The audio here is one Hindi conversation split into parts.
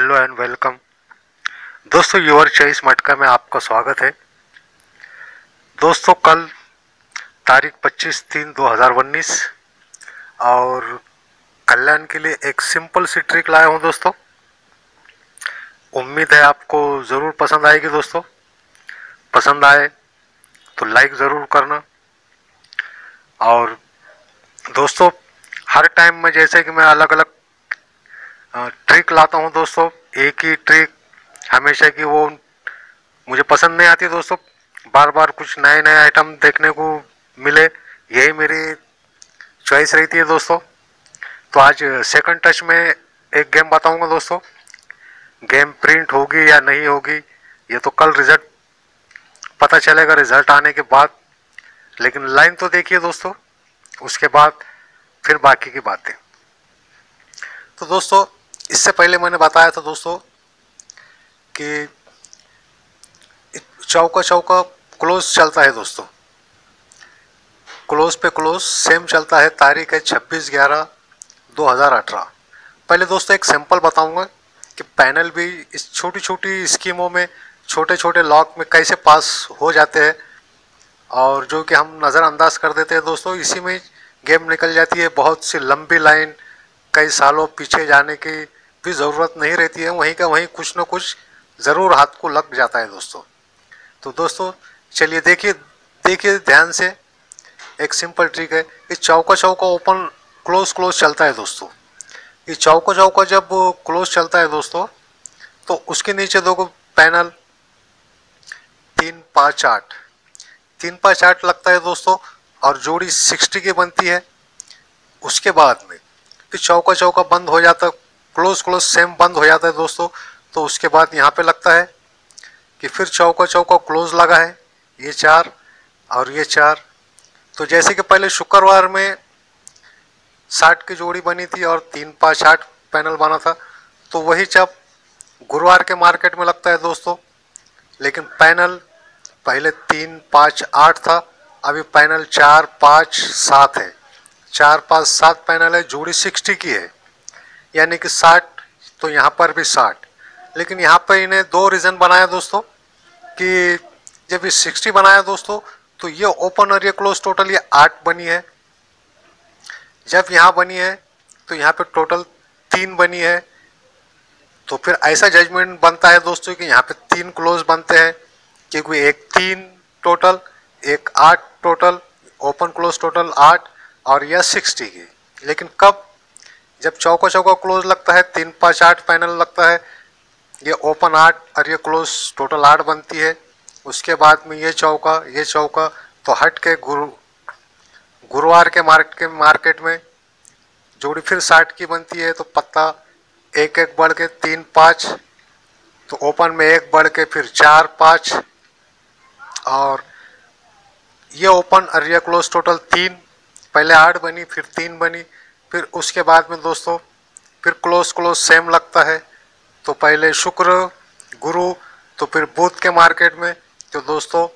हेलो एंड वेलकम दोस्तों, योर चॉइस मटका में आपका स्वागत है। दोस्तों, कल तारीख 25/3/2019 और कल्याण के लिए एक सिंपल सी ट्रिक लाया हूं दोस्तों। उम्मीद है आपको ज़रूर पसंद आएगी दोस्तों। पसंद आए तो लाइक ज़रूर करना। और दोस्तों, हर टाइम में जैसे कि मैं अलग अलग ट्रिक लाता हूं दोस्तों, एक ही ट्रिक हमेशा की वो मुझे पसंद नहीं आती दोस्तों। बार बार कुछ नए नए आइटम देखने को मिले, यही मेरी चॉइस रहती है दोस्तों। तो आज सेकंड टच में एक गेम बताऊंगा दोस्तों। गेम प्रिंट होगी या नहीं होगी ये तो कल रिजल्ट पता चलेगा, रिजल्ट आने के बाद। लेकिन लाइन तो देखिए दोस्तों, उसके बाद फिर बाकी की बातें। तो दोस्तों, इससे पहले मैंने बताया था दोस्तों कि चौका चौका क्लोज चलता है दोस्तों। क्लोज पे क्लोज सेम चलता है। तारीख है 26/11/2018। पहले दोस्तों एक सैंपल बताऊंगा कि पैनल भी इस छोटी छोटी स्कीमों में, छोटे छोटे लॉक में कैसे पास हो जाते हैं और जो कि हम नज़रअंदाज कर देते हैं दोस्तों। इसी में गेम निकल जाती है। बहुत सी लंबी लाइन, कई सालों पीछे जाने की भी ज़रूरत नहीं रहती है। वहीं का वहीं कुछ न कुछ ज़रूर हाथ को लग जाता है दोस्तों। तो दोस्तों चलिए देखिए देखिए ध्यान से। एक सिंपल ट्रिक है। ये चौका चौका ओपन क्लोज क्लोज चलता है दोस्तों। ये चौका चौका जब क्लोज चलता है दोस्तों तो उसके नीचे दो पैनल 3 5 8 3 5 8 लगता है दोस्तों और जोड़ी 60 की बनती है। उसके बाद में फिर चौका चौका बंद हो जाता है, क्लोज क्लोज सेम बंद हो जाता है दोस्तों। तो उसके बाद यहाँ पे लगता है कि फिर चौका चौका क्लोज लगा है, ये 4 और ये 4। तो जैसे कि पहले शुक्रवार में 60 की जोड़ी बनी थी और 3 5 8 पैनल बना था, तो वही जब गुरुवार के मार्केट में लगता है दोस्तों। लेकिन पैनल पहले 3 5 8 था, अभी पैनल 4 5 7 है। 4 5 7 पैनल है, जोड़ी 60 की है, यानी कि 60। तो यहाँ पर भी 60। लेकिन यहाँ पर इन्हें दो रीज़न बनाया दोस्तों कि जब ये 60 बनाया दोस्तों तो ये ओपन और ये क्लोज टोटल ये 8 बनी है। जब यहाँ बनी है तो यहाँ पे टोटल 3 बनी है। तो फिर ऐसा जजमेंट बनता है दोस्तों कि यहाँ पे 3 क्लोज बनते हैं, क्योंकि एक 3 टोटल, एक 8 टोटल, ओपन क्लोज टोटल 8 और यह 60 की। लेकिन कब? जब चौका चौका क्लोज लगता है, 3 5 8 पैनल लगता है, ये ओपन 8 और ये क्लोज टोटल 8 बनती है। उसके बाद में ये चौका तो हट के गुरुवार के मार्केट में जोड़ी फिर 60 की बनती है। तो पत्ता एक एक बढ़ के 3 5, तो ओपन में एक बढ़ के फिर 4 5 और ये ओपन और ये क्लोज टोटल 3। पहले 8 बनी, फिर 3 बनी, फिर उसके बाद में दोस्तों फिर क्लोज क्लोज सेम लगता है। तो पहले शुक्र गुरु, तो फिर बुध के मार्केट में तो दोस्तों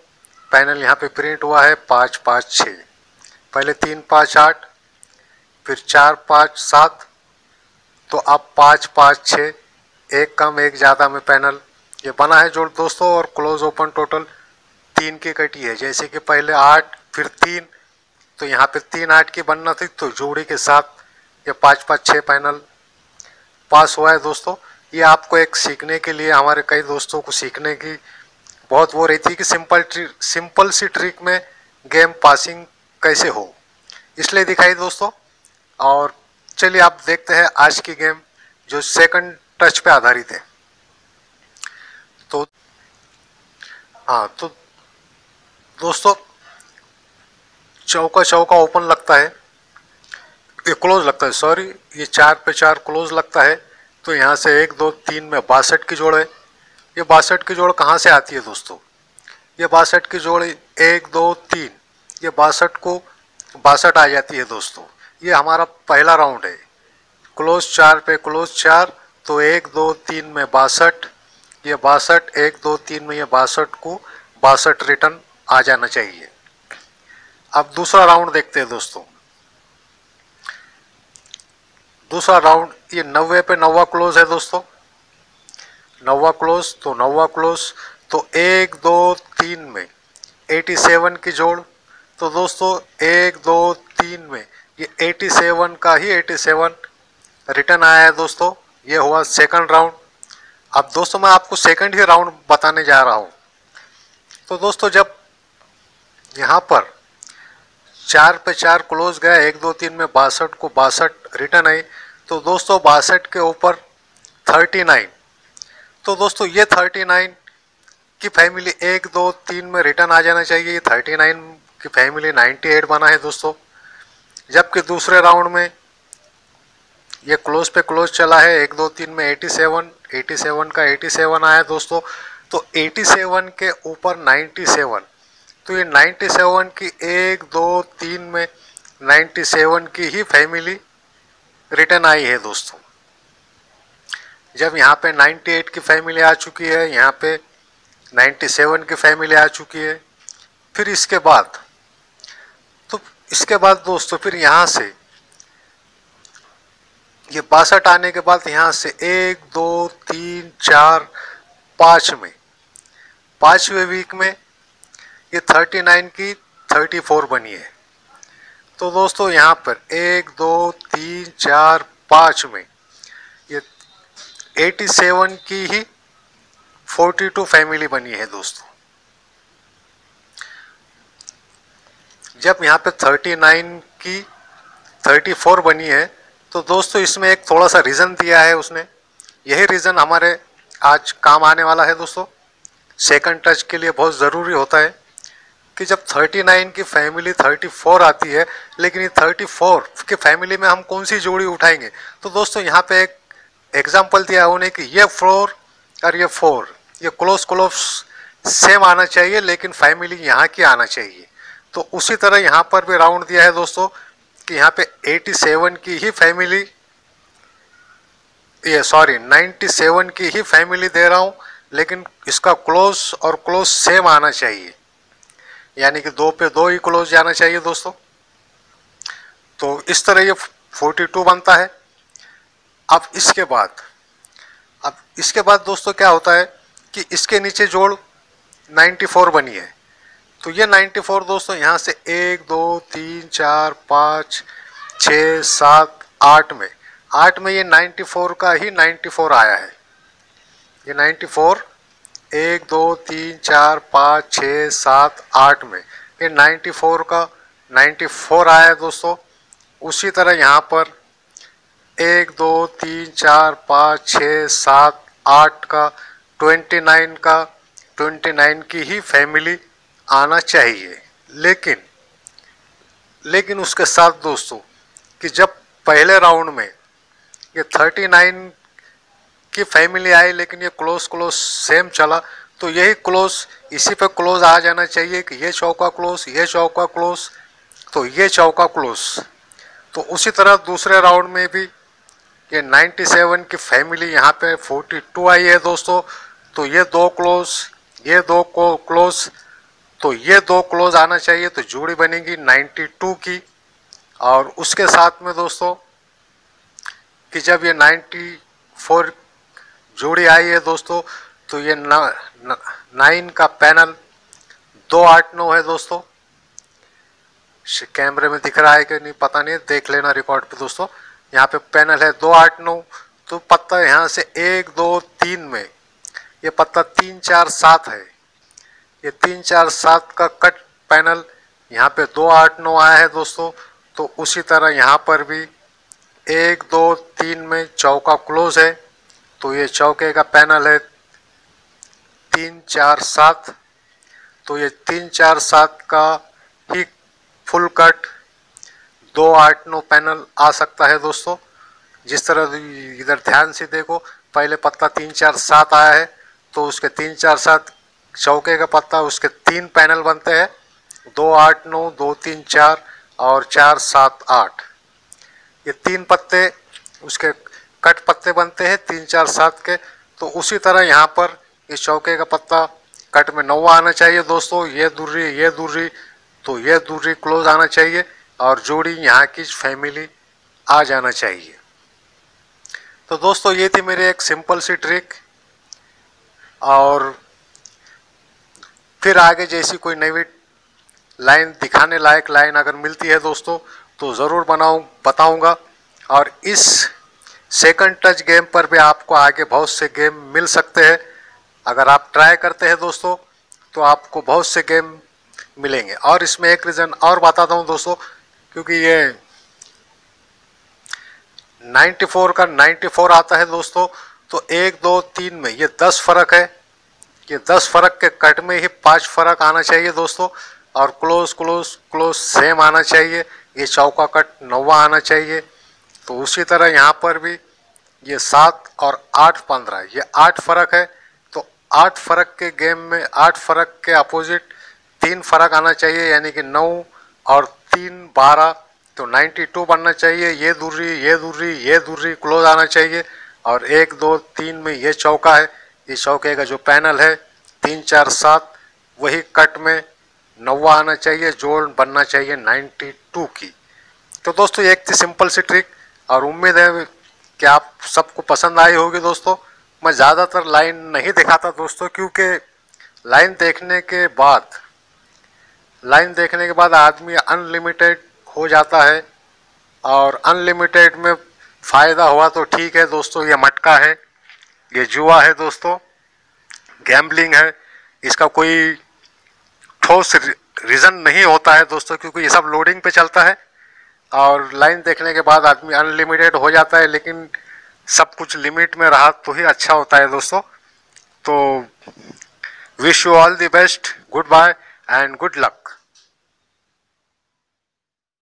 पैनल यहाँ पे प्रिंट हुआ है 5 5 6। पहले 3 5 8, फिर 4 5 7, तो अब 5 5 6, एक कम एक ज़्यादा में पैनल ये बना है जो दोस्तों। और क्लोज ओपन टोटल 3 की कटी है। जैसे कि पहले 8 फिर 3, तो यहाँ पे 3 8 की बनना थी, तो जोड़ी के साथ ये 5 5 6 पैनल पास हुआ है दोस्तों। ये आपको एक सीखने के लिए, हमारे कई दोस्तों को सीखने की बहुत वो रहती है कि सिंपल सी ट्रिक में गेम पासिंग कैसे हो, इसलिए दिखाई दोस्तों। और चलिए आप देखते हैं आज की गेम जो सेकंड टच पे आधारित है। तो हाँ, तो दोस्तों चौका चौका ओपन लगता है, ये क्लोज लगता है, सॉरी, ये 4 पे 4 क्लोज लगता है। तो यहाँ से 1 2 3 में 62 की जोड़ है। ये 62 की जोड़ कहाँ से आती है दोस्तों? ये 62 की जोड़ 1 2 3, ये 62 को 62 आ जाती है दोस्तों। ये हमारा पहला राउंड है। क्लोज 4 पे क्लोज 4, तो 1 2 3 में 62, ये 62 1 2 3 में ये 62 को 62 रिटर्न आ जाना चाहिए। अब दूसरा राउंड देखते हैं दोस्तों। दूसरा राउंड ये 90 पे 90 क्लोज है दोस्तों। नौवा क्लोज, तो नौवा क्लोज, तो 1 2 3 में 87 की जोड़। तो दोस्तों 1 2 3 में ये 87 का ही 87 रिटर्न आया है दोस्तों। ये हुआ सेकंड राउंड। अब दोस्तों मैं आपको सेकंड ही राउंड बताने जा रहा हूँ। तो दोस्तों जब यहाँ पर 4 पे 4 क्लोज गया, 1 2 3 में 62 को 62 रिटर्न आई, तो दोस्तों 62 के ऊपर 39। तो दोस्तों ये 39 की फैमिली 1 2 3 में रिटर्न आ जाना चाहिए। 39 की फैमिली 98 बना है दोस्तों। जबकि दूसरे राउंड में ये क्लोज पे क्लोज चला है, 1 2 3 में 87 का 87 आया दोस्तों। तो 87 के ऊपर 97, तो ये 97 की 1 2 3 में 97 की ही फैमिली रिटर्न आई है दोस्तों। जब यहाँ पे 98 की फैमिली आ चुकी है, यहाँ पे 97 की फैमिली आ चुकी है, फिर इसके बाद दोस्तों फिर यहाँ से ये 62 आने के बाद यहाँ से 1 2 3 4 5 में 5वें वीक में ये 39 की 34 बनी है। तो दोस्तों यहाँ पर 1 2 3 4 5 में ये 87 की ही 42 फैमिली बनी है दोस्तों। जब यहाँ पे 39 की 34 बनी है, तो दोस्तों इसमें एक थोड़ा सा रीज़न दिया है उसने। यही रीज़न हमारे आज काम आने वाला है दोस्तों। सेकंड टच के लिए बहुत ज़रूरी होता है कि जब 39 की फैमिली 34 आती है, लेकिन ये 34 की फैमिली में हम कौन सी जोड़ी उठाएंगे। तो दोस्तों यहाँ पे एक एग्जाम्पल दिया है उन्हें कि ये 4 और ये 4 ये क्लोज क्लोज सेम आना चाहिए, लेकिन फैमिली यहाँ की आना चाहिए। तो उसी तरह यहाँ पर भी राउंड दिया है दोस्तों कि यहाँ पे 87 की ही फैमिली, ये सॉरी 97 की ही फैमिली दे रहा हूँ, लेकिन इसका क्लोज और क्लोज सेम आना चाहिए, यानी कि 2 पे 2 ही क्लोज जाना चाहिए दोस्तों। तो इस तरह ये 42 बनता है। अब इसके बाद दोस्तों क्या होता है कि इसके नीचे जोड़ 94 बनी है। तो ये 94 दोस्तों यहाँ से 1 2 3 4 5 6 7 8 में ये 94 का ही 94 आया है। ये 94 1 2 3 4 5 6 7 8 में ये 94 का 94 आया है दोस्तों। उसी तरह यहाँ पर 1 2 3 4 5 6 7 8 का 29 की ही फैमिली आना चाहिए। लेकिन उसके साथ दोस्तों कि जब पहले राउंड में ये 39 की फैमिली आई, लेकिन ये क्लोज सेम चला, तो यही क्लोज इसी पे क्लोज आ जाना चाहिए कि ये चौका क्लोज, ये चौका क्लोज, तो ये चौका क्लोज। तो उसी तरह दूसरे राउंड में भी ये 97 की फैमिली यहाँ पे 42 आई है दोस्तों। तो ये 2 क्लोज, ये 2 क्लोज, तो ये 2 क्लोज आना चाहिए, तो जोड़ी बनेगी 92 की। और उसके साथ में दोस्तों कि जब ये 94 जोड़ी आई है दोस्तों, तो ये 9 का पैनल 2 8 9 है दोस्तों। कैमरे में दिख रहा है कि नहीं पता नहीं, देख लेना रिकॉर्ड पे दोस्तों। यहाँ पे पैनल है 2 8 9। तो पत्ता यहाँ से 1 2 3 में ये पत्ता 3 4 7 है। ये 3 4 7 का कट पैनल यहाँ पे 2 8 9 आया है दोस्तों। तो उसी तरह यहाँ पर भी 1 2 3 में चौका क्लोज है, तो ये चौके का पैनल है 3 4 7। तो ये 3 4 7 का ही फुल कट 2 8 9 पैनल आ सकता है दोस्तों। जिस तरह इधर ध्यान से देखो, पहले पत्ता 3 4 7 आया है, तो उसके 3 4 7 चौके का पत्ता उसके 3 पैनल बनते हैं, 2 8 9 2 3 4 और 4 7 8। ये 3 पत्ते उसके कट पत्ते बनते हैं 3 4 7 के। तो उसी तरह यहाँ पर इस चौके का पत्ता कट में 9 आना चाहिए दोस्तों। ये दूरी तो ये दूरी क्लोज आना चाहिए और जोड़ी यहाँ की फैमिली आ जाना चाहिए। तो दोस्तों ये थी मेरी एक सिंपल सी ट्रिक और फिर आगे जैसी कोई नई लाइन, दिखाने लायक लाइन अगर मिलती है दोस्तों तो ज़रूर बताऊंगा। और इस सेकंड टच गेम पर भी आपको आगे बहुत से गेम मिल सकते हैं। अगर आप ट्राई करते हैं दोस्तों तो आपको बहुत से गेम मिलेंगे। और इसमें एक रीज़न और बताता हूं दोस्तों, क्योंकि ये 94 का 94 आता है दोस्तों, तो 1 2 3 में ये 10 फर्क है। ये 10 फर्क के कट में ही 5 फर्क आना चाहिए दोस्तों, और क्लोज क्लोज क्लोज सेम आना चाहिए। ये चौका कट 9 आना चाहिए। तो उसी तरह यहाँ पर भी ये 7 और 8 15 ये 8 फर्क है। तो 8 फर्क के गेम में 8 फर्क के अपोजिट 3 फर्क आना चाहिए, यानी कि 9 और 3 12, तो 92 बनना चाहिए। ये दूरी क्लोज आना चाहिए। और 1 2 3 में ये चौका है, ये चौके का जो पैनल है 3 4 7, वही कट में 9 आना चाहिए, जोड़ बनना चाहिए 92 की। तो दोस्तों एक थी सिंपल सी ट्रिक, और उम्मीद है कि आप सबको पसंद आई होगी दोस्तों। मैं ज़्यादातर लाइन नहीं दिखाता दोस्तों, क्योंकि लाइन देखने के बाद आदमी अनलिमिटेड हो जाता है, और अनलिमिटेड में फ़ायदा हुआ तो ठीक है दोस्तों। ये मटका है, ये जुआ है दोस्तों, गैम्बलिंग है। इसका कोई ठोस रीज़न नहीं होता है दोस्तों, क्योंकि ये सब लोडिंग पे चलता है। और लाइन देखने के बाद आदमी अनलिमिटेड हो जाता है, लेकिन सब कुछ लिमिट में रहा तो ही अच्छा होता है दोस्तों। तो wish you all the best, goodbye and good luck.